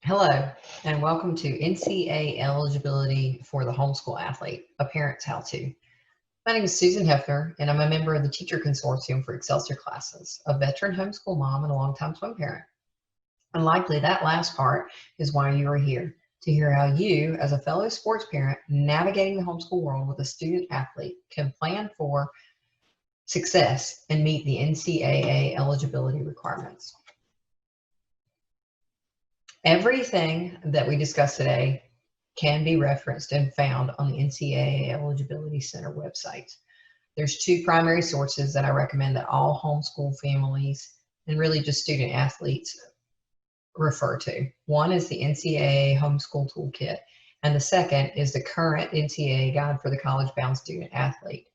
Hello, and welcome to NCAA Eligibility for the Homeschool Athlete, a Parent's How-To. My name is Susan Hefner, and I'm a member of the Teacher Consortium for Excelsior Classes, a veteran homeschool mom and a longtime swim parent. And likely that last part is why you are here, to hear how you, as a fellow sports parent navigating the homeschool world with a student athlete, can plan for success and meet the NCAA eligibility requirements. Everything that we discuss today can be referenced and found on the NCAA Eligibility Center website. There's two primary sources that I recommend that all homeschool families and really just student athletes refer to. One is the NCAA Homeschool Toolkit, and the second is the current NCAA Guide for the College-Bound Student Athlete.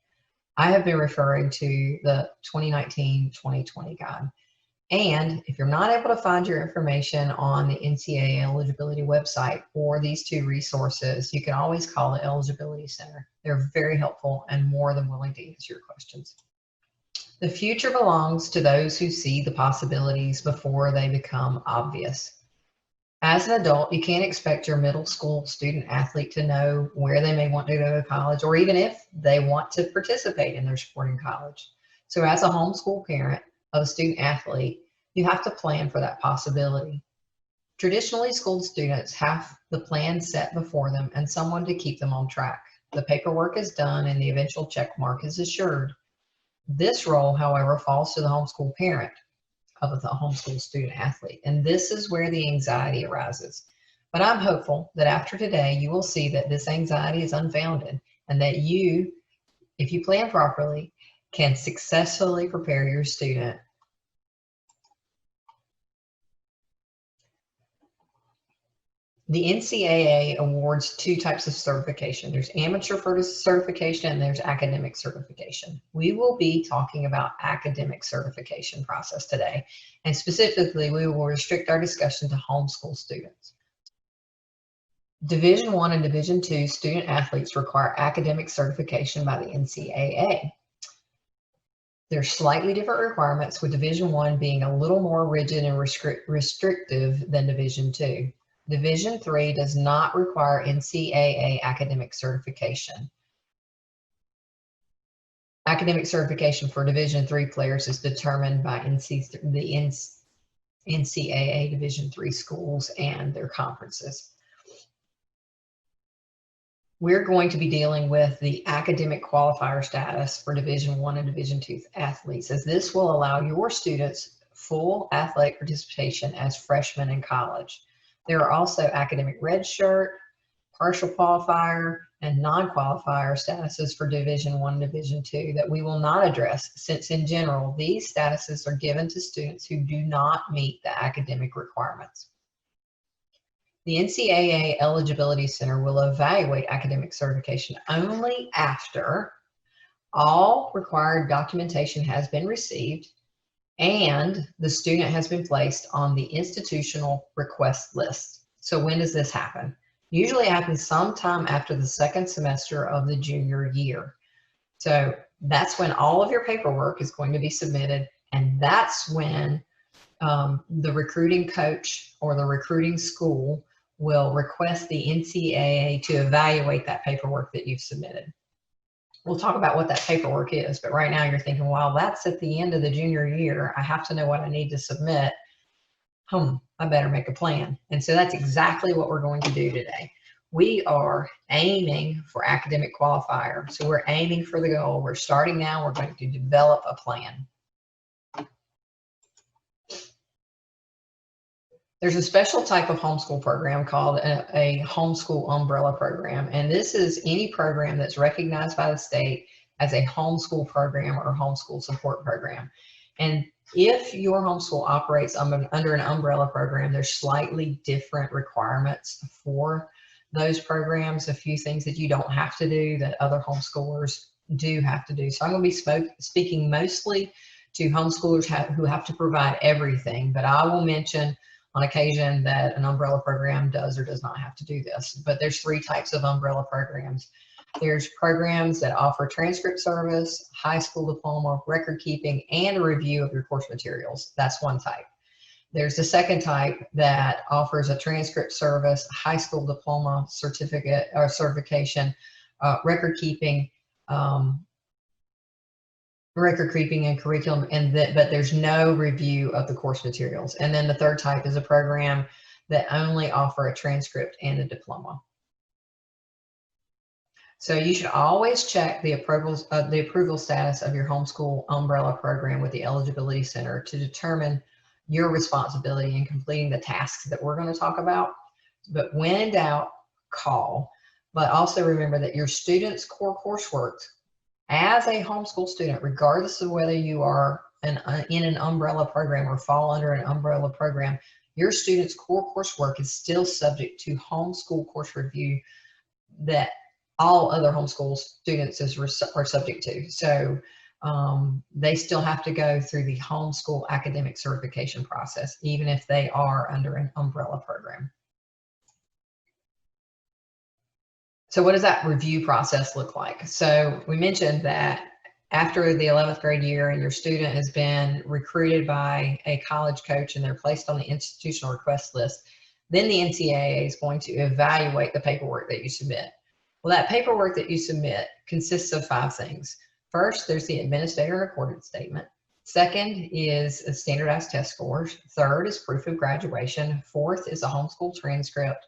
I have been referring to the 2019-2020 guide. And if you're not able to find your information on the NCAA eligibility website or these two resources, you can always call the Eligibility Center. They're very helpful and more than willing to answer your questions. The future belongs to those who see the possibilities before they become obvious. As an adult, you can't expect your middle school student athlete to know where they may want to go to college, or even if they want to participate in their sport in college. So as a homeschool parent of a student athlete, you have to plan for that possibility. Traditionally, school students have the plan set before them and someone to keep them on track. The paperwork is done and the eventual check mark is assured. This role, however, falls to the homeschool parent of the homeschool student athlete, and this is where the anxiety arises. But I'm hopeful that after today, you will see that this anxiety is unfounded and that you, if you plan properly, can successfully prepare your student. The NCAA awards two types of certification. There's amateur certification and there's academic certification. We will be talking about academic certification process today, and specifically we will restrict our discussion to homeschool students. Division I and Division II student athletes require academic certification by the NCAA. There's slightly different requirements, with Division I being a little more rigid and restrictive than Division II. Division III does not require NCAA academic certification. Academic certification for Division III players is determined by the NCAA Division III schools and their conferences. We're going to be dealing with the academic qualifier status for Division I and Division II athletes, as this will allow your students full athletic participation as freshmen in college. There are also academic red shirt, partial qualifier, and non-qualifier statuses for Division I and Division II that we will not address, since in general, these statuses are given to students who do not meet the academic requirements. The NCAA Eligibility Center will evaluate academic certification only after all required documentation has been received and the student has been placed on the institutional request list. So when does this happen? Usually it happens sometime after the second semester of the junior year. So that's when all of your paperwork is going to be submitted, and that's when the recruiting coach or the recruiting school will request the NCAA to evaluate that paperwork that you've submitted. We'll talk about what that paperwork is, but right now you're thinking, well, that's at the end of the junior year. I have to know what I need to submit. I better make a plan. And so that's exactly what we're going to do today. We are aiming for academic qualifier. So we're aiming for the goal. We're starting now. We're going to develop a plan. There's a special type of homeschool program called a homeschool umbrella program. And this is any program that's recognized by the state as a homeschool program or homeschool support program. And if your homeschool operates under an umbrella program, there's slightly different requirements for those programs. A few things that you don't have to do that other homeschoolers do have to do. So I'm going to be speaking mostly to homeschoolers who have to provide everything, but I will mention on occasion that an umbrella program does or does not have to do this. But there's three types of umbrella programs. There's programs that offer transcript service, high school diploma, record keeping, and a review of your course materials. That's one type. There's the second type that offers a transcript service, high school diploma certificate or certification, record keeping and curriculum, but there's no review of the course materials. And then the third type is a program that only offer a transcript and a diploma. So you should always check the approval status of your homeschool umbrella program with the Eligibility Center to determine your responsibility in completing the tasks that we're going to talk about. But when in doubt, call. But also remember that your students' core coursework as a homeschool student, regardless of whether you are in an umbrella program or fall under an umbrella program, your students' core coursework is still subject to homeschool course review that all other homeschool students are subject to. So they still have to go through the homeschool academic certification process, even if they are under an umbrella program. So what does that review process look like? So we mentioned that after the 11th grade year and your student has been recruited by a college coach and they're placed on the institutional request list, then the NCAA is going to evaluate the paperwork that you submit. Well, that paperwork that you submit consists of 5 things. First, there's the administrator recorded statement. Second is a standardized test scores. Third is proof of graduation. Fourth is a homeschool transcript.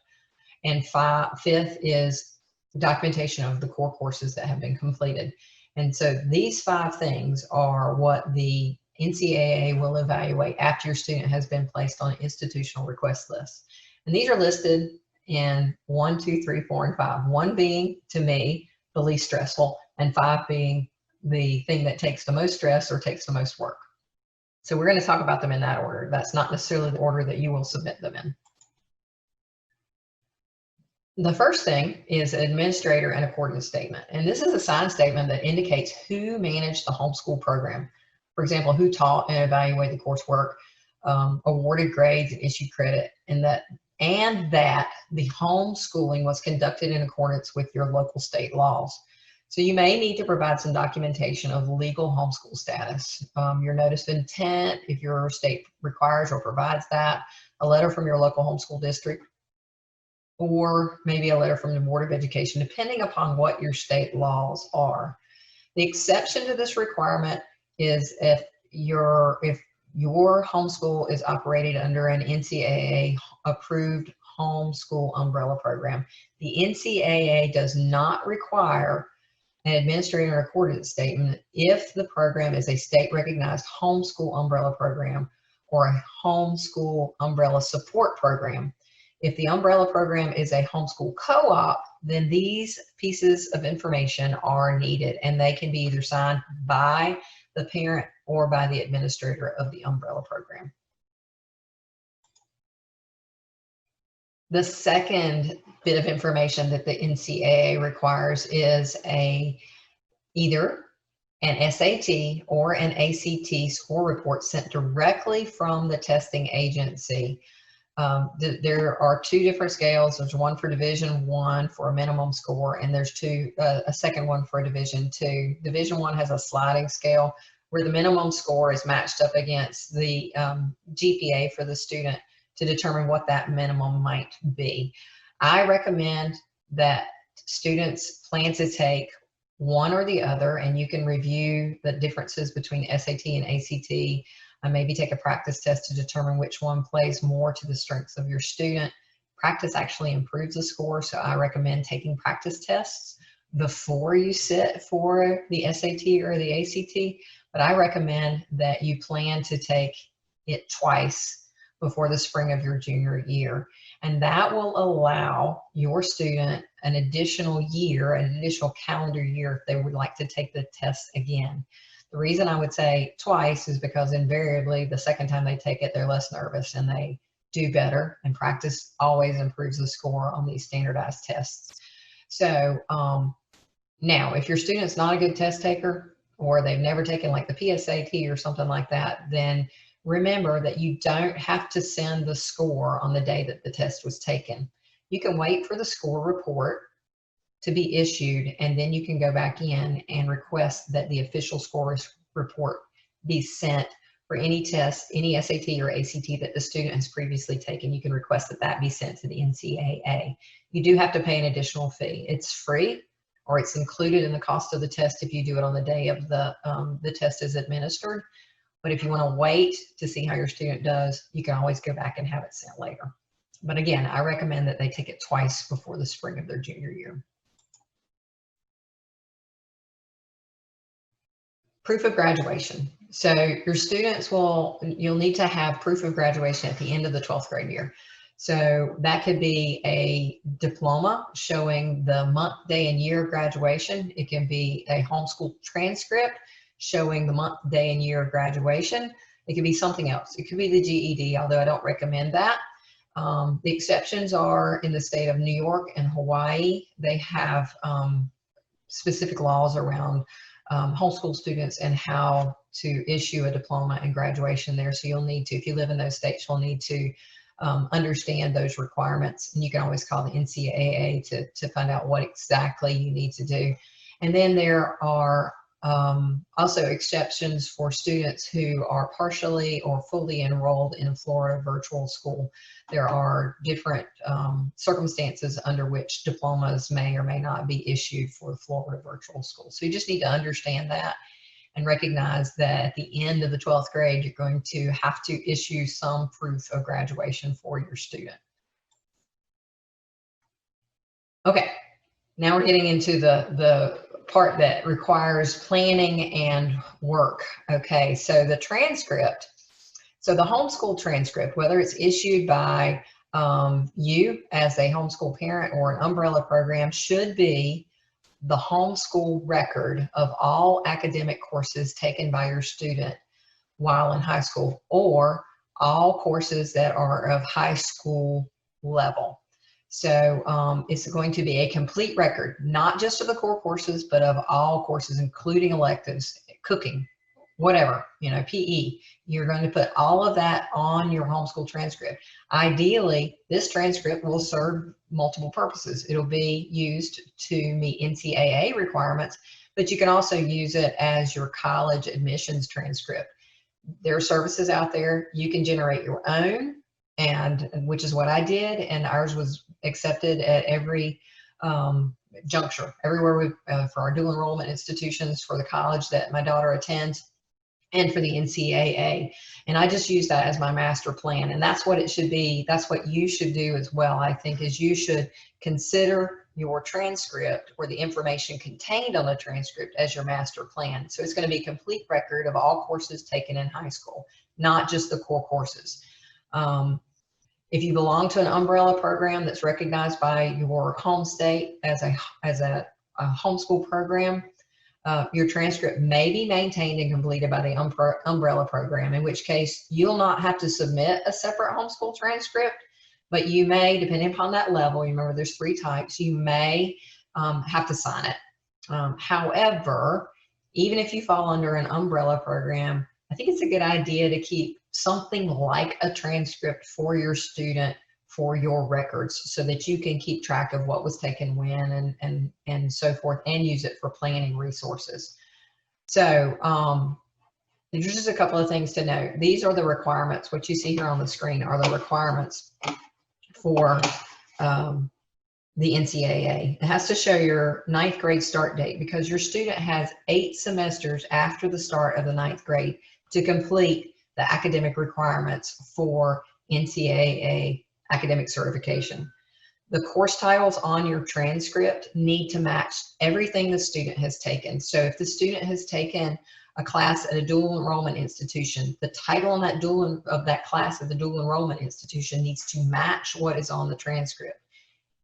And fifth is documentation of the core courses that have been completed. And so these 5 things are what the NCAA will evaluate after your student has been placed on an institutional request list. And these are listed in 1, 2, 3, 4, and 5. 1 being, to me, the least stressful, and 5 being the thing that takes the most stress or takes the most work. So we're going to talk about them in that order. That's not necessarily the order that you will submit them in. The first thing is an administrator and accordance statement. And this is a signed statement that indicates who managed the homeschool program. For example, who taught and evaluated the coursework, awarded grades and issued credit, and that the homeschooling was conducted in accordance with your local state laws. So you may need to provide some documentation of legal homeschool status, your notice of intent, if your state requires or provides that, a letter from your local homeschool district, or maybe a letter from the Board of Education, depending upon what your state laws are. The exception to this requirement is if your homeschool is operated under an NCAA approved homeschool umbrella program. The NCAA does not require an administrator recorded statement if the program is a state recognized homeschool umbrella program or a homeschool umbrella support program. If the umbrella program is a homeschool co-op, then these pieces of information are needed, and they can be either signed by the parent or by the administrator of the umbrella program. The second bit of information that the NCAA requires is either an SAT or an ACT score report sent directly from the testing agency. There are 2 different scales. There's one for Division I for a minimum score, and there's a second one for Division II. Division I has a sliding scale where the minimum score is matched up against the GPA for the student to determine what that minimum might be. I recommend that students plan to take one or the other, and you can review the differences between SAT and ACT, and maybe take a practice test to determine which one plays more to the strengths of your student. Practice actually improves the score, so I recommend taking practice tests before you sit for the SAT or the ACT, but I recommend that you plan to take it twice before the spring of your junior year. And that will allow your student an additional year, an additional calendar year, if they would like to take the test again. The reason I would say twice is because invariably the second time they take it, they're less nervous and they do better, and practice always improves the score on these standardized tests. So now, if your student's not a good test taker, or they've never taken like the PSAT or something like that, then remember that you don't have to send the score on the day that the test was taken. You can wait for the score report to be issued, and then you can go back in and request that the official scores report be sent for any test, any SAT or ACT that the student has previously taken. You can request that that be sent to the NCAA. You do have to pay an additional fee. It's free, or it's included in the cost of the test if you do it on the day of the test is administered. But if you want to wait to see how your student does, you can always go back and have it sent later. But again, I recommend that they take it twice before the spring of their junior year. Proof of graduation. So your students you'll need to have proof of graduation at the end of the 12th grade year. So that could be a diploma showing the month, day, and year of graduation. It can be a homeschool transcript showing the month, day, and year of graduation. It could be something else. It could be the GED, although I don't recommend that. The exceptions are in the state of New York and Hawaii. They have specific laws around homeschool students and how to issue a diploma and graduation there. So you'll need to, if you live in those states, you'll need to understand those requirements. And you can always call the NCAA to find out what exactly you need to do. And then there are also exceptions for students who are partially or fully enrolled in Florida virtual school. There are different circumstances under which diplomas may or may not be issued for the Florida virtual school. So you just need to understand that and recognize that at the end of the 12th grade, you're going to have to issue some proof of graduation for your student. Okay, now we're getting into the part that requires planning and work. Okay, so the transcript, so the homeschool transcript, whether it's issued by you as a homeschool parent or an umbrella program, should be the homeschool record of all academic courses taken by your student while in high school, or all courses that are of high school level. So it's going to be a complete record, not just of the core courses, but of all courses, including electives, cooking, whatever, you know, PE. You're going to put all of that on your homeschool transcript. Ideally, this transcript will serve multiple purposes. It'll be used to meet NCAA requirements, but you can also use it as your college admissions transcript. There are services out there. You can generate your own, and which is what I did, and ours was accepted at every juncture, everywhere we for our dual enrollment institutions, for the college that my daughter attends, and for the NCAA. And I just use that as my master plan, and that's what it should be. That's what you should do as well, I think, is you should consider your transcript or the information contained on the transcript as your master plan. So it's going to be a complete record of all courses taken in high school, not just the core courses. If you belong to an umbrella program that's recognized by your home state as a homeschool program, your transcript may be maintained and completed by the umbrella program, in which case you'll not have to submit a separate homeschool transcript, but you may, depending upon that level, you remember there's 3 types, you may have to sign it. However, even if you fall under an umbrella program, I think it's a good idea to keep something like a transcript for your student for your records, so that you can keep track of what was taken when and so forth, and use it for planning resources. So there's just a couple of things to note. These are the requirements. What you see here on the screen are the requirements for the NCAA. It has to show your 9th grade start date, because your student has 8 semesters after the start of the 9th grade to complete the academic requirements for NCAA academic certification. The course titles on your transcript need to match everything the student has taken. So if the student has taken a class at a dual enrollment institution, the title on that class at the dual enrollment institution needs to match what is on the transcript.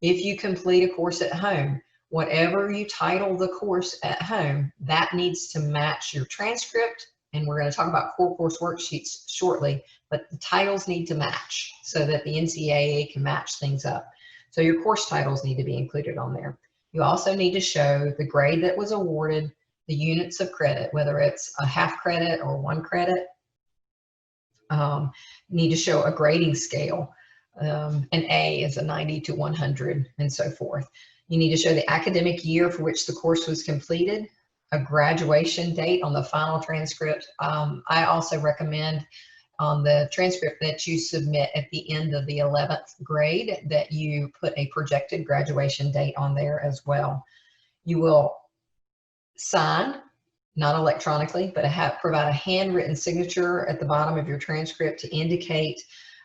If you complete a course at home, whatever you title the course at home, that needs to match your transcript. And we're going to talk about core course worksheets shortly, but the titles need to match so that the NCAA can match things up. So your course titles need to be included on there. You also need to show the grade that was awarded, the units of credit, whether it's a half credit or 1 credit. You need to show a grading scale. An A is a 90 to 100 and so forth. You need to show the academic year for which the course was completed. a graduation date on the final transcript. I also recommend on the transcript that you submit at the end of the 11th grade that you put a projected graduation date on there as well. You will sign, not electronically, but provide a handwritten signature at the bottom of your transcript to indicate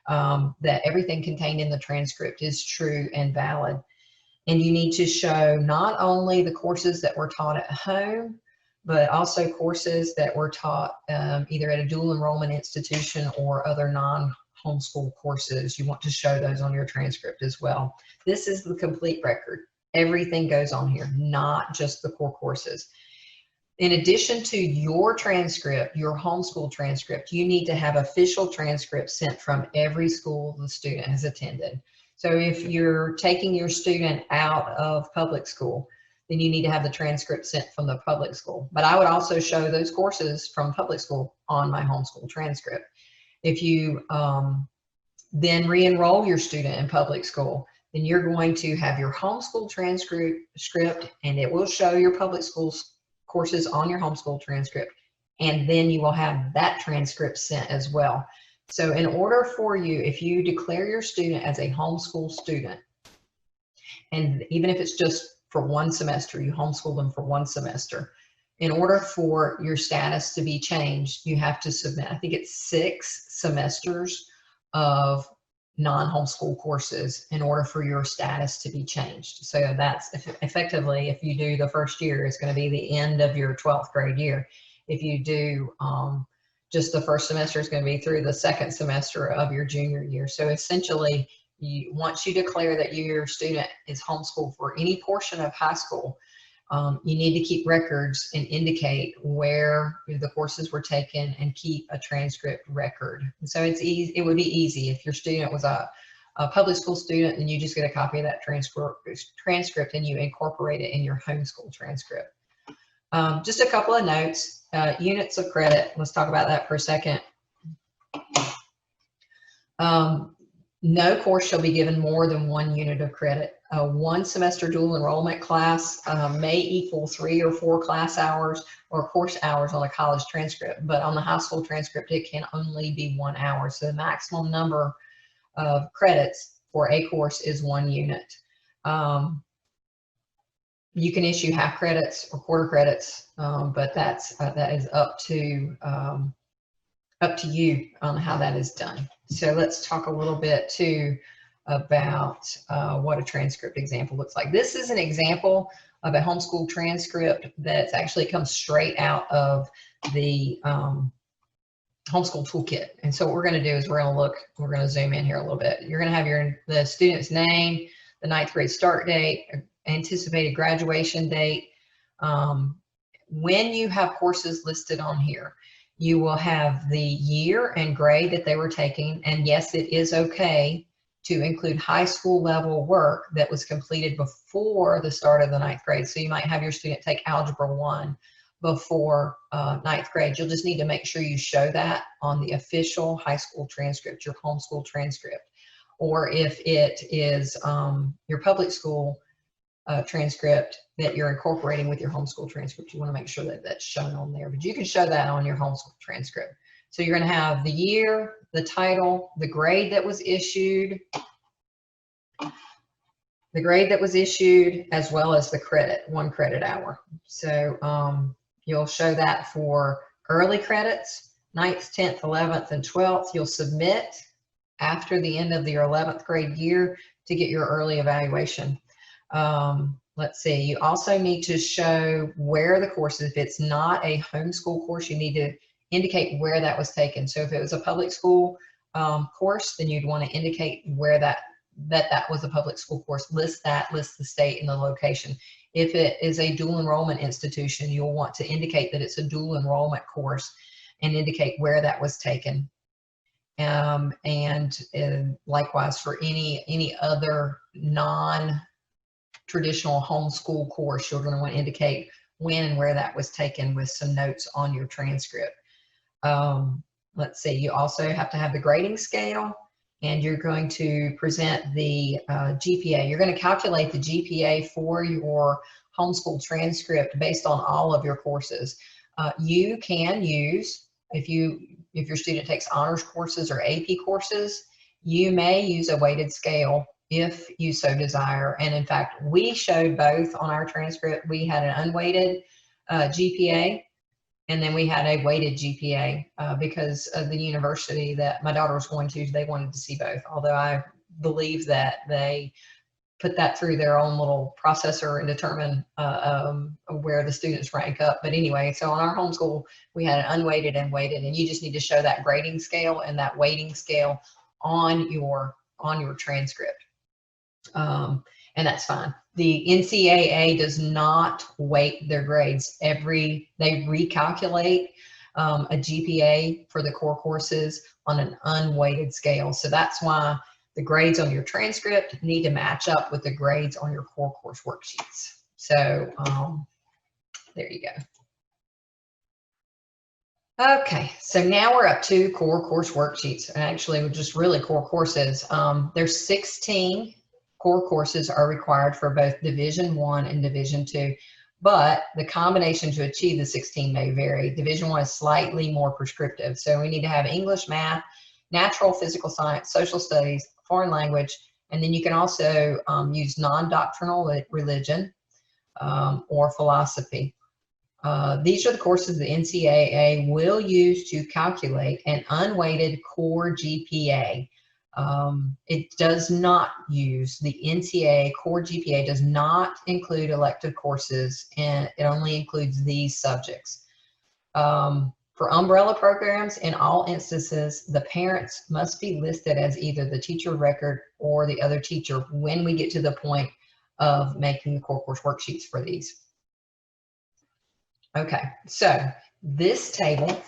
that everything contained in the transcript is true and valid. And you need to show not only the courses that were taught at home, but also courses that were taught either at a dual enrollment institution or other non-homeschool courses. You want to show those on your transcript as well. This is the complete record. Everything goes on here, not just the core courses. In addition to your transcript, your homeschool transcript, you need to have official transcripts sent from every school the student has attended. So if you're taking your student out of public school, then you need to have the transcript sent from the public school. But I would also show those courses from public school on my homeschool transcript. If you then re-enroll your student in public school, then you're going to have your homeschool transcript, and it will show your public school courses on your homeschool transcript. And then you will have that transcript sent as well. So in order for you, if you declare your student as a homeschool student, and even if it's just for one semester, you homeschool them for one semester, in order for your status to be changed, you have to submit, I think it's 6 semesters of non-homeschool courses in order for your status to be changed. So that's effectively, if you do the first year, it's going to be the end of your 12th grade year. If you do just the first semester, is going to be through the second semester of your junior year. So essentially, once you declare that your student is homeschooled for any portion of high school, you need to keep records and indicate where the courses were taken and keep a transcript record. And so it's easy. It would be easy if your student was a public school student, and you just get a copy of that transcript and you incorporate it in your homeschool transcript. Just a couple of notes. Units of credit, let's talk about that for a second. No course shall be given more than 1 unit of credit. A 1 semester dual enrollment class may equal 3 or 4 class hours or course hours on a college transcript, but on the high school transcript, it can only be 1 hour. So the maximum number of credits for a course is 1 unit. You can issue half credits or quarter credits, but that is up to you on how that is done. So let's talk a little bit too about what a transcript example looks like. This is an example of a homeschool transcript that actually comes straight out of the homeschool toolkit. And so what we're going to do is we're going to zoom in here a little bit. You're going to have the student's name, the 9th grade start date, anticipated graduation date. When you have courses listed on here, you will have the year and grade that they were taking. And yes, it is okay to include high school level work that was completed before the start of the 9th grade. So you might have your student take Algebra 1 before 9th grade. You'll just need to make sure you show that on the official high school transcript, your homeschool transcript. Or if it is your public school transcript that you're incorporating with your homeschool transcript, you want to make sure that that's shown on there. But you can show that on your homeschool transcript. So you're going to have the year, the title, the grade that was issued, as well as the credit, 1 credit hour. So you'll show that for early credits, 9th, 10th, 11th, and 12th. You'll submit after the end of your 11th grade year to get your early evaluation. Let's see, you also need to show where the course is. If it's not a homeschool course, you need to indicate where that was taken. So if it was a public school course, then you'd want to indicate where that was a public school course. List the state and the location. If it is a dual enrollment institution, you'll want to indicate that it's a dual enrollment course and indicate where that was taken. And likewise for any other non-traditional homeschool course, you're going to want to indicate when and where that was taken with some notes on your transcript. Let's see, you also have to have the grading scale, and you're going to present the GPA. You're going to calculate the GPA for your homeschool transcript based on all of your courses. You can use, if your student takes honors courses or AP courses, you may use a weighted scale if you so desire. And in fact, we showed both on our transcript. We had an unweighted GPA, and then we had a weighted GPA because of the university that my daughter was going to. They wanted to see both, although I believe that they put that through their own little processor and determine where the students rank up. But anyway, so on our homeschool, we had an unweighted and weighted, and you just need to show that grading scale and that weighting scale on your transcript. And that's fine. The NCAA does not weight their grades. They recalculate a GPA for the core courses on an unweighted scale. So that's why the grades on your transcript need to match up with the grades on your core course worksheets. So there you go. Okay, so now we're up to core course worksheets, and actually just really core courses. There's 16 core courses are required for both Division I and Division II, but the combination to achieve the 16 may vary. Division I is slightly more prescriptive, so we need to have English, math, natural, physical science, social studies, foreign language, and then you can also use non-doctrinal religion or philosophy. These are the courses the NCAA will use to calculate an unweighted core GPA. It does not use the NCAA core GPA, does not include elective courses, and it only includes these subjects. For umbrella programs, in all instances, the parents must be listed as either the teacher of record or the other teacher when we get to the point of making the core course worksheets for these. Okay, so this table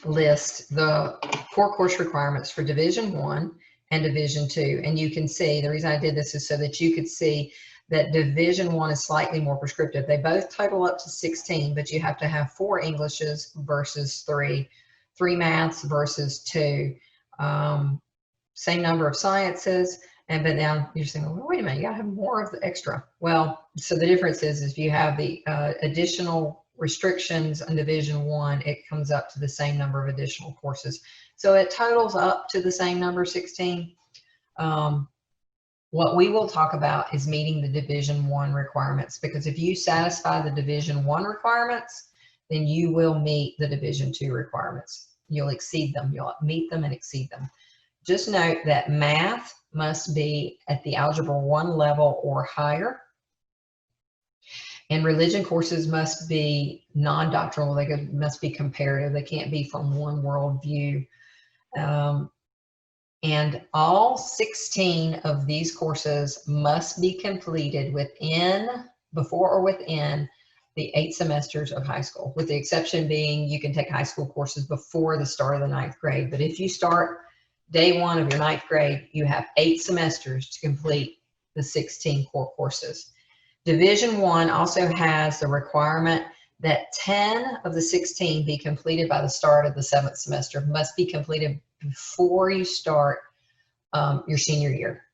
lists the core course requirements for Division I and Division II. And you can see, the reason I did this is so that you could see that Division I is slightly more prescriptive. They both total up to 16, but you have to have 4 Englishes versus 3 maths versus 2, same number of sciences. And but now you're saying, well, wait a minute, you gotta have more of the extra. Well, so the difference is if you have the additional restrictions in Division I, it comes up to the same number of additional courses. So it totals up to the same number, 16. What we will talk about is meeting the Division I requirements, because if you satisfy the Division I requirements, then you will meet the Division II requirements. You'll exceed them. You'll meet them and exceed them. Just note that math must be at the Algebra 1 level or higher. And religion courses must be non-doctrinal. They must be comparative. They can't be from one worldview. And all 16 of these courses must be completed before or within the 8 semesters of high school, with the exception being you can take high school courses before the start of the 9th grade. But if you start day 1 of your 9th grade, you have 8 semesters to complete the 16 core courses. Division I also has the requirement that 10 of the 16 be completed by the start of the 7th semester, must be completed before you start your senior year.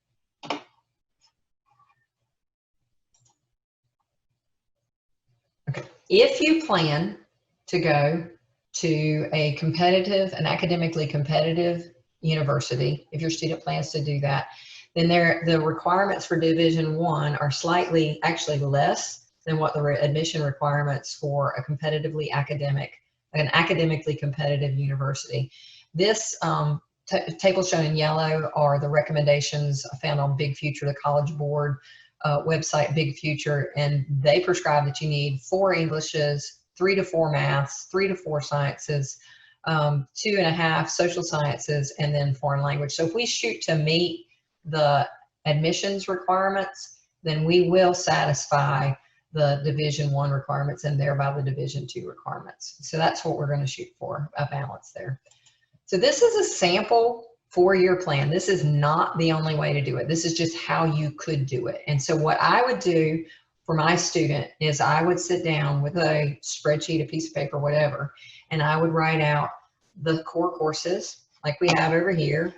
Okay. If you plan to go to an academically competitive university, if your student plans to do that, then the requirements for Division I are actually less than what the admission requirements for an academically competitive university. This table shown in yellow are the recommendations found on Big Future, the College Board website, Big Future, and they prescribe that you need 4 Englishes, 3 to 4 maths, 3 to 4 sciences, 2.5 social sciences, and then foreign language. So if we shoot to meet the admissions requirements, then we will satisfy the Division I requirements and thereby the Division II requirements. So that's what we're going to shoot for, a balance there. So this is a sample 4-year plan. This is not the only way to do it. This is just how you could do it. And so what I would do for my student is I would sit down with a spreadsheet, a piece of paper, whatever, and I would write out the core courses like we have over here: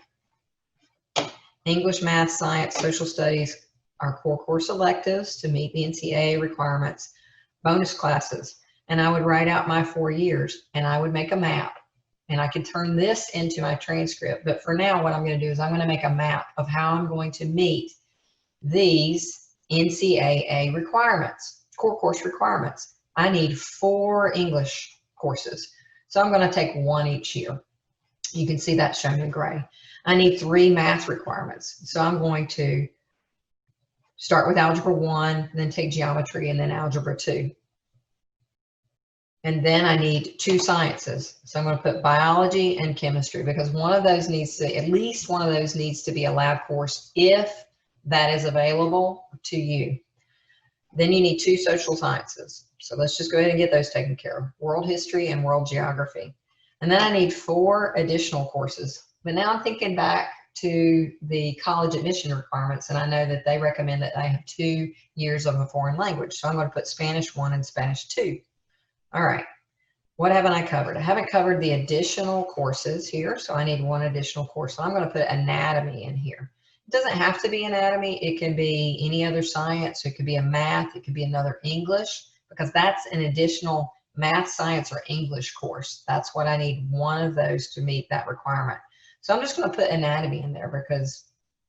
English, math, science, social studies, our core course electives to meet the NCAA requirements, bonus classes, and I would write out my 4 years, and I would make a map, and I could turn this into my transcript. But for now, what I'm going to do is I'm going to make a map of how I'm going to meet these NCAA requirements, core course requirements. I need 4 English courses, so I'm going to take 1 each year. You can see that shown in gray. I need 3 math requirements, so I'm going to start with Algebra 1, then take Geometry, and then Algebra 2. And then I need 2 sciences. So I'm going to put Biology and Chemistry, because one of those needs to, at least one of those needs to be a lab course if that is available to you. Then you need 2 social sciences. So let's just go ahead and get those taken care of. World History and World Geography. And then I need 4 additional courses. But now I'm thinking back to the college admission requirements, and I know that they recommend that I have 2 years of a foreign language. So I'm going to put Spanish 1 and Spanish 2. All right, what haven't I covered? I haven't covered the additional courses here, so I need 1 additional course. So I'm going to put anatomy in here. It doesn't have to be anatomy. It can be any other science. It could be a math. It could be another English, because that's an additional math, science, or English course. That's what I need, 1 of those to meet that requirement. So I'm just going to put anatomy in there because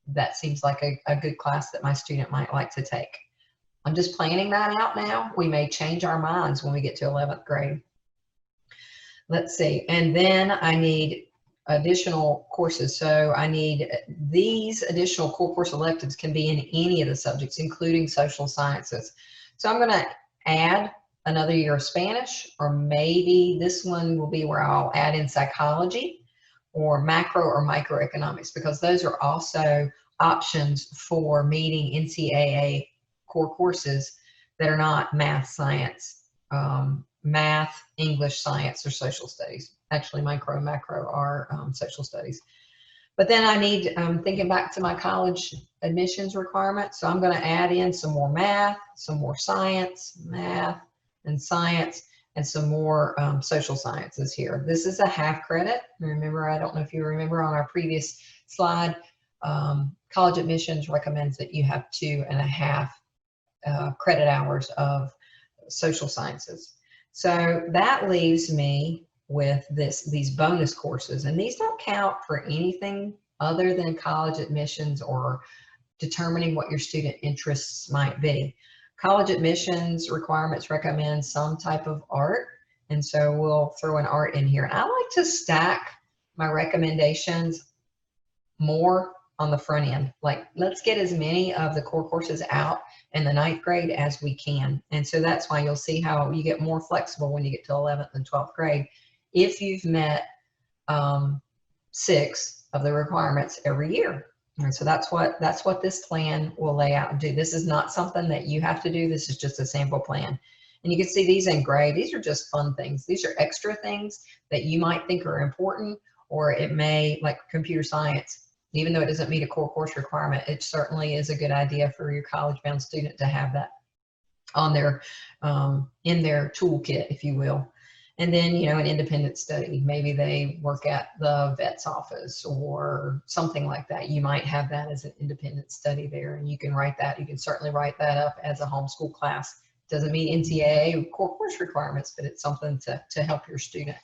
that seems like a good class that my student might like to take. I'm just planning that out now. We may change our minds when we get to 11th grade. Let's see. And then I need additional courses. So I need these additional core course electives can be in any of the subjects, including social sciences. So I'm going to add another year of Spanish, or maybe this one will be where I'll add in psychology or macro or microeconomics, because those are also options for meeting NCAA core courses that are not math, science, math, English, science, or social studies. Actually, micro and macro are social studies. But then I need, thinking back to my college admissions requirements, so I'm going to add in some more math, some more science, math and science, and some more social sciences here. This is a half credit. Remember, I don't know if you remember on our previous slide, college admissions recommends that you have 2.5 credit hours of social sciences. So that leaves me with these bonus courses, and these don't count for anything other than college admissions or determining what your student interests might be. College admissions requirements recommend some type of art, and so we'll throw an art in here. And I like to stack my recommendations more on the front end. Like, let's get as many of the core courses out in the 9th grade as we can. And so that's why you'll see how you get more flexible when you get to 11th and 12th grade if you've met 6 of the requirements every year. And so that's what this plan will lay out and do. This is not something that you have to do. This is just a sample plan. And you can see these in gray. These are just fun things. These are extra things that you might think are important, or it may, like computer science, even though it doesn't meet a core course requirement, it certainly is a good idea for your college-bound student to have that on their, in their toolkit, if you will. And then, you know, an independent study, maybe they work at the vet's office or something like that. You might have that as an independent study there, and you can write that. You can certainly write that up as a homeschool class. Doesn't meet NCAA core course requirements, but it's something to help your student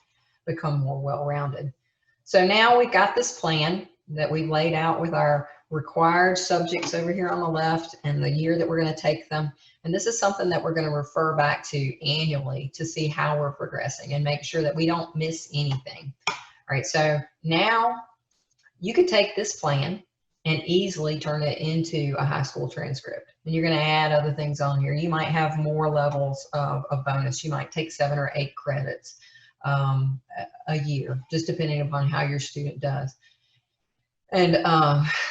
become more well-rounded. So now we've got this plan that we've laid out with our required subjects over here on the left and the year that we're going to take them. And this is something that we're going to refer back to annually to see how we're progressing and make sure that we don't miss anything. All right, so now you could take this plan and easily turn it into a high school transcript. And you're going to add other things on here. You might have more levels of bonus. You might take 7 or 8 credits a year, just depending upon how your student does. And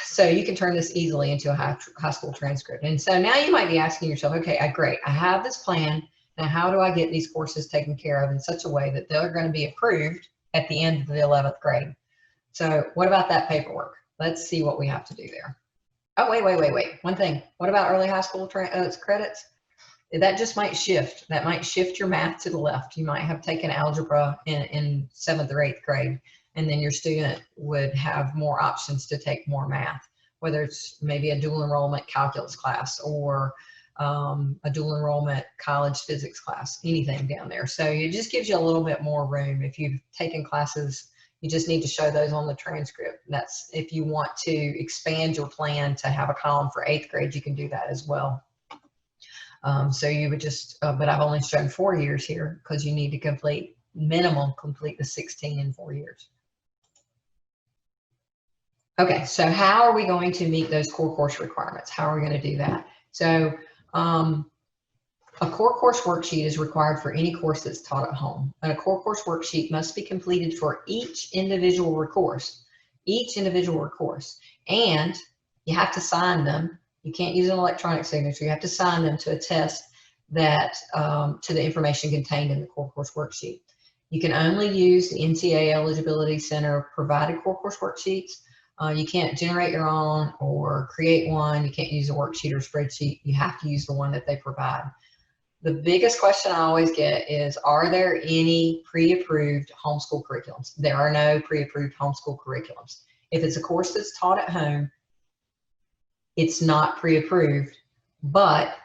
so you can turn this easily into a high school transcript. And so now you might be asking yourself, okay, great, I have this plan. Now, how do I get these courses taken care of in such a way that they're going to be approved at the end of the 11th grade? So what about that paperwork? Let's see what we have to do there. Oh, wait. One thing. What about early high school credits? That just might shift. That might shift your math to the left. You might have taken algebra in 7th or 8th grade, and then your student would have more options to take more math. whether it's maybe a dual enrollment calculus class or a dual enrollment college physics class, anything down there. So it just gives you a little bit more room. If you've taken classes, you just need to show those on the transcript. That's if you want to expand your plan to have a column for 8th grade, you can do that as well. So you would just, but I've only shown 4 years here because you need to complete the 16 in 4 years. Okay, so how are we going to meet those core course requirements? How are we going to do that? So a core course worksheet is required for any course that's taught at home. And a core course worksheet must be completed for each individual course. And you have to sign them. You can't use an electronic signature. You have to sign them to attest that to the information contained in the core course worksheet. You can only use the NCAA Eligibility Center provided core course worksheets. You can't generate your own or create one. You can't use a worksheet or spreadsheet. You have to use the one that they provide. The biggest question I always get is, are there any pre-approved homeschool curriculums? There are no pre-approved homeschool curriculums. If it's a course that's taught at home, it's not pre-approved, but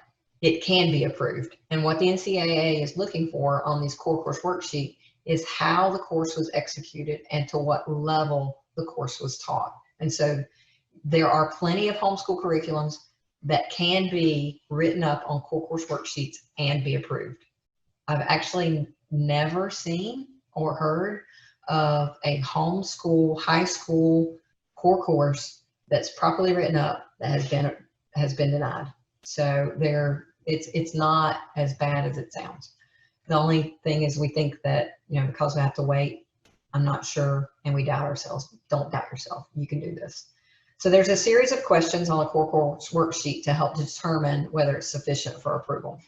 it can be approved. And what the NCAA is looking for on these core course worksheet is how the course was executed and to what level the course was taught. And so there are plenty of homeschool curriculums that can be written up on core course worksheets and be approved. I've actually never seen or heard of a homeschool high school core course that's properly written up that has been denied. So it's not as bad as it sounds. The only thing is we think that, because we have to wait, I'm not sure, and we doubt ourselves. Don't doubt yourself. You can do this. So there's a series of questions on a core course worksheet to help determine whether it's sufficient for approval.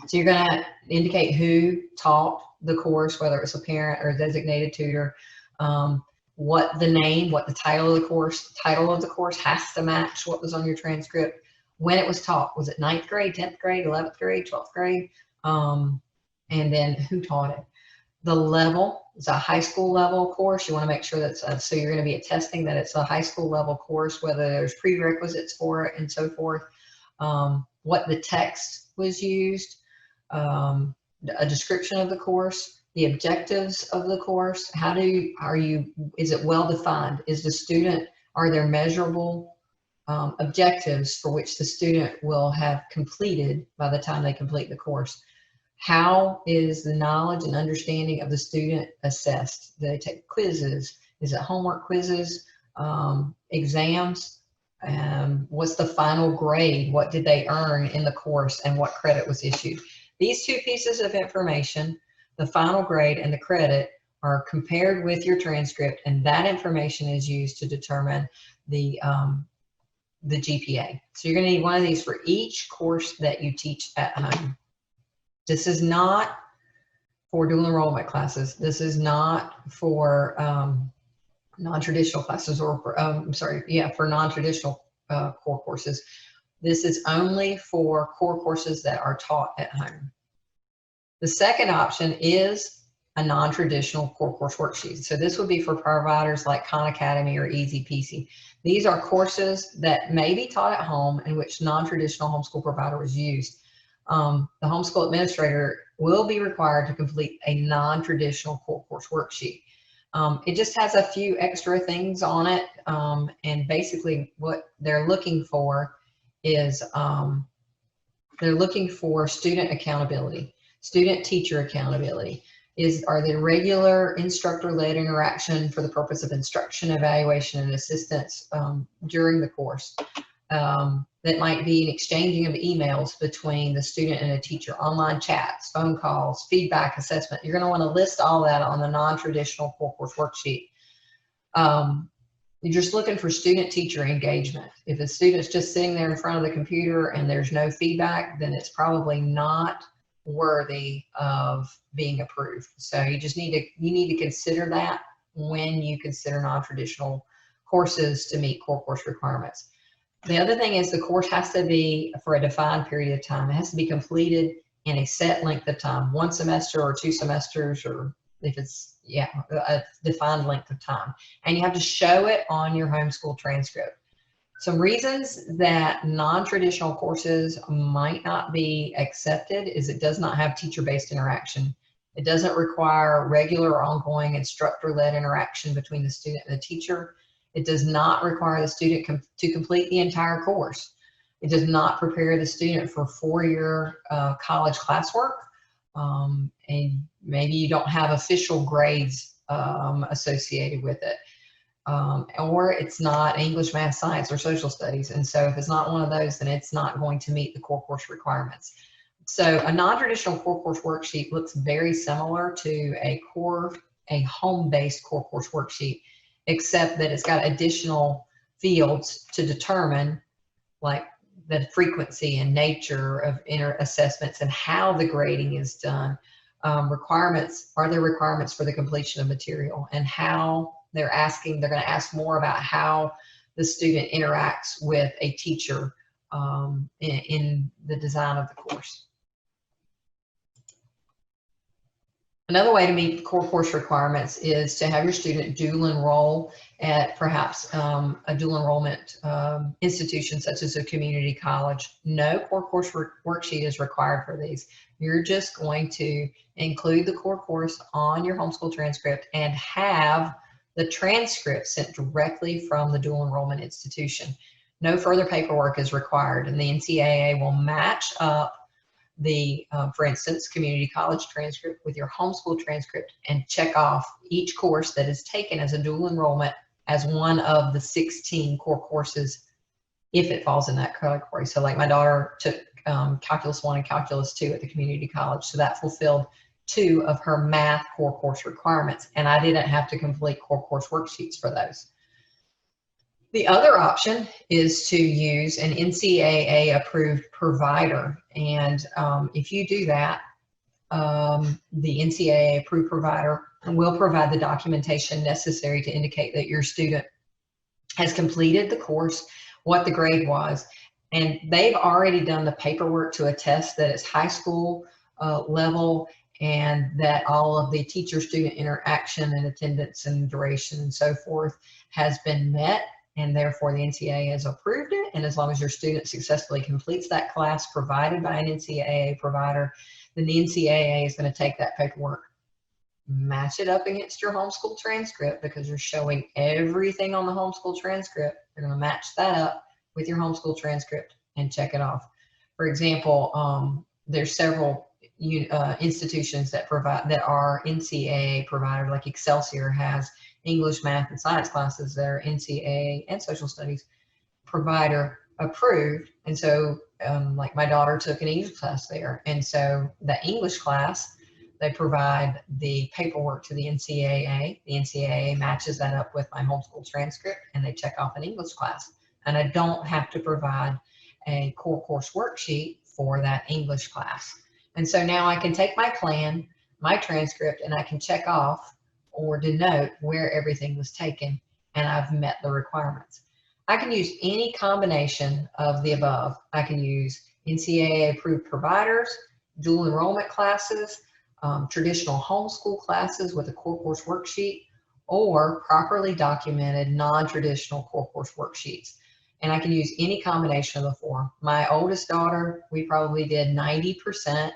So you're going to indicate who taught the course, whether it's a parent or a designated tutor, what the title of the course has to match what was on your transcript, when it was taught. Was it 9th grade, 10th grade, 11th grade, 12th grade? And then who taught it. The level is a high school level course. You want to make sure that's, so you're going to be attesting that it's a high school level course, whether there's prerequisites for it and so forth. What the text was used, a description of the course, the objectives of the course. Is it well defined? Are there measurable objectives for which the student will have completed by the time they complete the course? How is the knowledge and understanding of the student assessed? Do they take quizzes? Is it homework quizzes, exams? What's the final grade? What did they earn in the course and what credit was issued? These two pieces of information, the final grade and the credit, are compared with your transcript, and that information is used to determine the GPA. So you're going to need one of these for each course that you teach at home. This is not for dual enrollment classes. This is not for non-traditional classes or for non-traditional core courses. This is only for core courses that are taught at home. The second option is a non-traditional core course worksheet. So this would be for providers like Khan Academy or Easy Peasy. These are courses that may be taught at home in which non-traditional homeschool provider is used. The homeschool administrator will be required to complete a non-traditional core course worksheet. It just has a few extra things on it, and basically what they're looking for is they're looking for student accountability, student-teacher accountability. Are there regular instructor-led interaction for the purpose of instruction, evaluation, and assistance during the course? That might be an exchanging of emails between the student and a teacher, online chats, phone calls, feedback, assessment. You're going to want to list all that on the non-traditional core course worksheet. You're just looking for student-teacher engagement. If a student's just sitting there in front of the computer and there's no feedback, then it's probably not worthy of being approved. So you need to consider that when you consider non-traditional courses to meet core course requirements. The other thing is the course has to be for a defined period of time. It has to be completed in a set length of time, 1 semester or 2 semesters, or if it's, a defined length of time. And you have to show it on your homeschool transcript. Some reasons that non-traditional courses might not be accepted is it does not have teacher-based interaction. It doesn't require regular or ongoing instructor-led interaction between the student and the teacher. It does not require the student to complete the entire course. It does not prepare the student for four-year college classwork. And maybe you don't have official grades associated with it. Or it's not English, math, science, or social studies. And so if it's not one of those, then it's not going to meet the core course requirements. So a non-traditional core course worksheet looks very similar to a home-based core course worksheet, except that it's got additional fields to determine, like the frequency and nature of assessments and how the grading is done. Requirements, are there requirements for the completion of material, and how they're going to ask more about how the student interacts with a teacher in the design of the course. Another way to meet core course requirements is to have your student dual enroll at perhaps a dual enrollment institution such as a community college. No core course worksheet is required for these. You're just going to include the core course on your homeschool transcript and have the transcript sent directly from the dual enrollment institution. No further paperwork is required, and the NCAA will match up the, for instance, community college transcript with your homeschool transcript and check off each course that is taken as a dual enrollment as one of the 16 core courses if it falls in that category. So like my daughter took Calculus 1 and Calculus 2 at the community college, so that fulfilled 2 of her math core course requirements, and I didn't have to complete core course worksheets for those. The other option is to use an NCAA approved provider, and if you do that, the NCAA approved provider will provide the documentation necessary to indicate that your student has completed the course, what the grade was, and they've already done the paperwork to attest that it's high school level and that all of the teacher-student interaction and attendance and duration and so forth has been met, and therefore the NCAA has approved it. And as long as your student successfully completes that class provided by an NCAA provider, then the NCAA is going to take that paperwork, match it up against your homeschool transcript, because you're showing everything on the homeschool transcript. They're going to match that up with your homeschool transcript and check it off. For example, there's several institutions that are NCAA provider, like Excelsior has English, math, and science classes that are NCAA and social studies provider approved. And so like my daughter took an English class there, and so the English class, they provide the paperwork to the NCAA. The NCAA matches that up with my homeschool transcript, and they check off an English class, and I don't have to provide a core course worksheet for that English class. And so now I can take my plan, my transcript, and I can check off or denote where everything was taken, and I've met the requirements. I can use any combination of the above. I can use NCAA approved providers, dual enrollment classes, traditional homeschool classes with a core course worksheet, or properly documented non-traditional core course worksheets. And I can use any combination of the four. My oldest daughter, we probably did 90%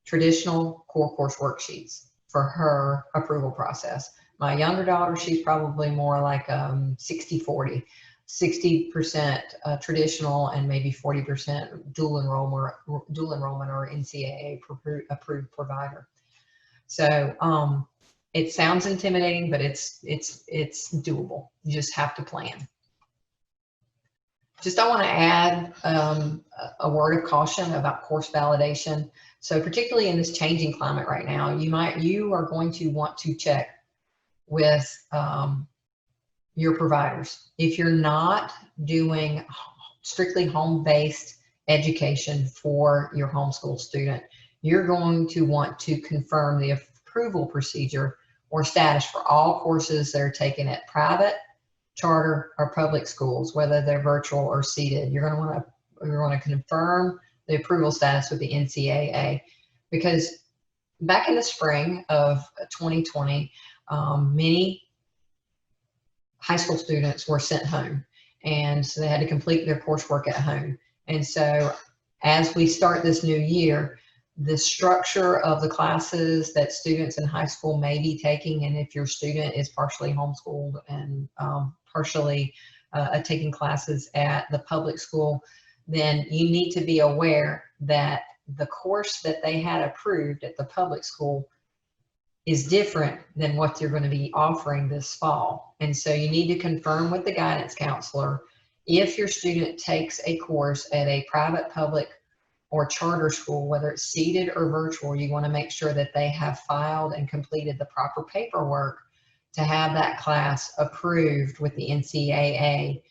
traditional core course worksheets for her approval process. My younger daughter, she's probably more like 60-40, 60% traditional and maybe 40% dual enrollment or NCAA approved provider. So it sounds intimidating, but it's doable. You just have to plan. Just I want to add a word of caution about course validation. So particularly in this changing climate right now, you are going to want to check with your providers. If you're not doing strictly home-based education for your homeschool student, you're going to want to confirm the approval procedure or status for all courses that are taken at private, charter, or public schools, whether they're virtual or seated. You're going to want to confirm the approval status with the NCAA, because back in the spring of 2020, many high school students were sent home, and so they had to complete their coursework at home. And so as we start this new year, the structure of the classes that students in high school may be taking, and if your student is partially homeschooled and partially taking classes at the public school, then you need to be aware that the course that they had approved at the public school is different than what they're going to be offering this fall. And so you need to confirm with the guidance counselor if your student takes a course at a private, public, or charter school, whether it's seated or virtual. You want to make sure that they have filed and completed the proper paperwork to have that class approved with the NCAA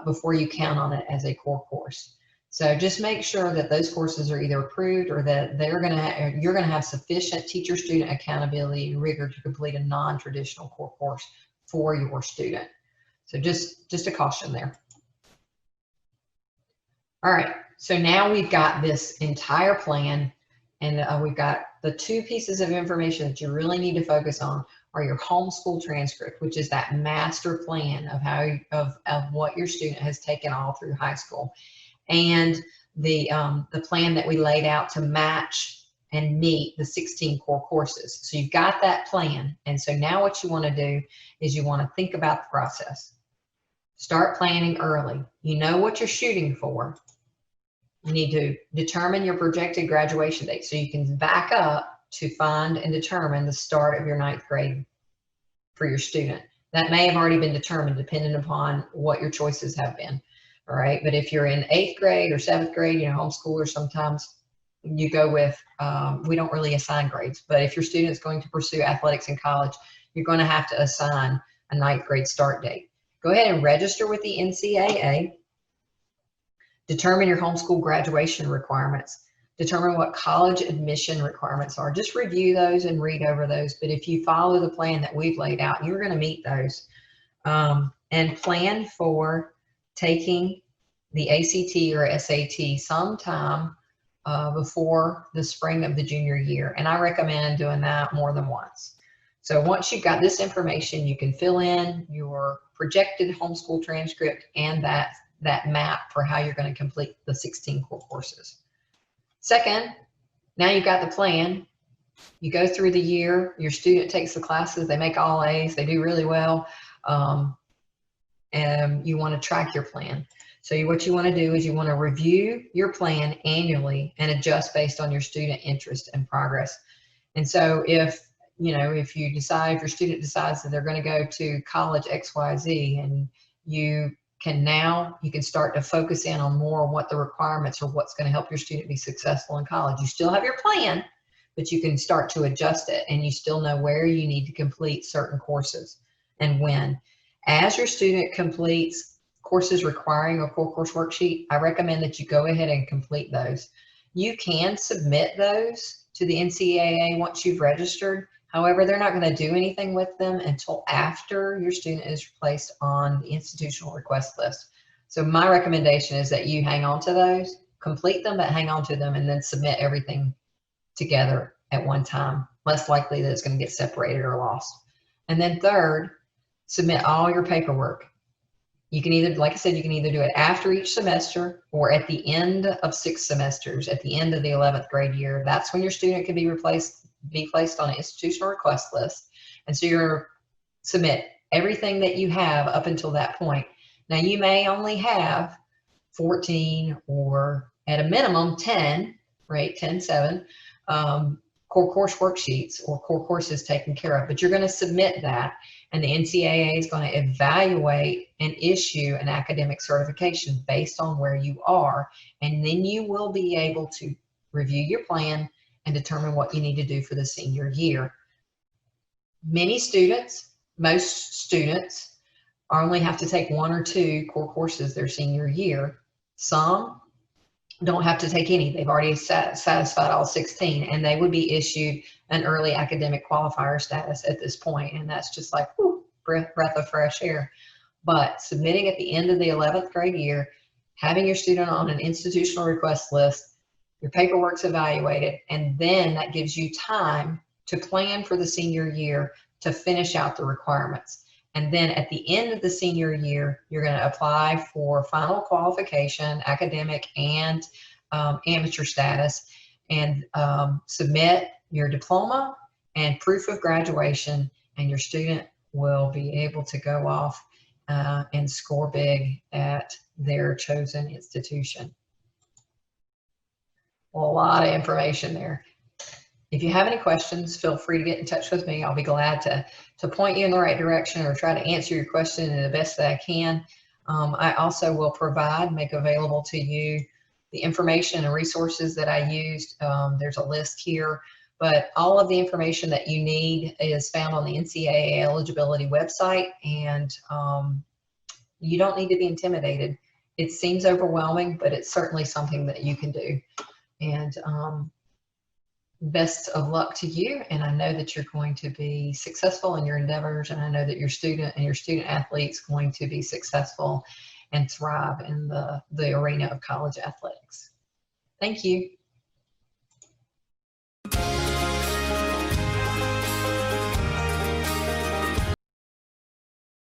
before you count on it as a core course. So just make sure that those courses are either approved or that you're going to have sufficient teacher-student accountability and rigor to complete a non-traditional core course for your student. So just a caution there. All right, so now we've got this entire plan, and we've got the two pieces of information that you really need to focus on are your homeschool transcript, which is that master plan of what your student has taken all through high school, and the plan that we laid out to match and meet the 16 core courses. So you've got that plan, and so now what you want to do is you want to think about the process. Start planning early. You know what you're shooting for. You need to determine your projected graduation date so you can back up to find and determine the start of your 9th grade for your student. That may have already been determined depending upon what your choices have been. All right, but if you're in 8th grade or 7th grade, homeschoolers sometimes you go with, we don't really assign grades, but if your student is going to pursue athletics in college, you're going to have to assign a 9th grade start date. Go ahead and register with the NCAA. Determine your homeschool graduation requirements. Determine what college admission requirements are. Just review those and read over those. But if you follow the plan that we've laid out, you're going to meet those. And plan for taking the ACT or SAT sometime before the spring of the junior year. And I recommend doing that more than once. So once you've got this information, you can fill in your projected homeschool transcript and that map for how you're going to complete the 16 core courses. Second, now you've got the plan. You go through the year, your student takes the classes, they make all A's, they do really well, and you want to track your plan. So what you want to do is you want to review your plan annually and adjust based on your student interest and progress. And so if your student decides that they're going to go to college XYZ, and you can start to focus in on more on what the requirements or what's going to help your student be successful in college. You still have your plan, but you can start to adjust it, and you still know where you need to complete certain courses and when. As your student completes courses requiring a core course worksheet, I recommend that you go ahead and complete those. You can submit those to the NCAA once you've registered. However, they're not going to do anything with them until after your student is placed on the institutional request list. So my recommendation is that you hang on to those, complete them, but hang on to them, and then submit everything together at one time. Less likely that it's going to get separated or lost. And then third, submit all your paperwork. You can either, like I said, you can either do it after each semester or at the end of 6 semesters, at the end of the 11th grade year. That's when your student can be placed on an institutional request list. And so you're submit everything that you have up until that point. Now you may only have 14 or at a minimum 10, right, 10-7 core course worksheets or core courses taken care of, but you're going to submit that, and the NCAA is going to evaluate and issue an academic certification based on where you are, and then you will be able to review your plan and determine what you need to do for the senior year. Most students only have to take 1 or 2 core courses their senior year. Some don't have to take any. They've already satisfied all 16, and they would be issued an early academic qualifier status at this point, and that's just like, whew, breath of fresh air. But submitting at the end of the 11th grade year, having your student on an institutional request list, your paperwork's evaluated, and then that gives you time to plan for the senior year to finish out the requirements. And then at the end of the senior year, you're going to apply for final qualification, academic and amateur status, and submit your diploma and proof of graduation, and your student will be able to go off and score big at their chosen institution. Well, a lot of information there. If you have any questions, feel free to get in touch with me. I'll be glad to point you in the right direction or try to answer your question in the best that I can. I also will make available to you the information and resources that I used. There's a list here, but all of the information that you need is found on the NCAA eligibility website, and you don't need to be intimidated. It seems overwhelming, but it's certainly something that you can do. And best of luck to you, and I know that you're going to be successful in your endeavors, and I know that your student athlete's going to be successful and thrive in the arena of college athletics. Thank you.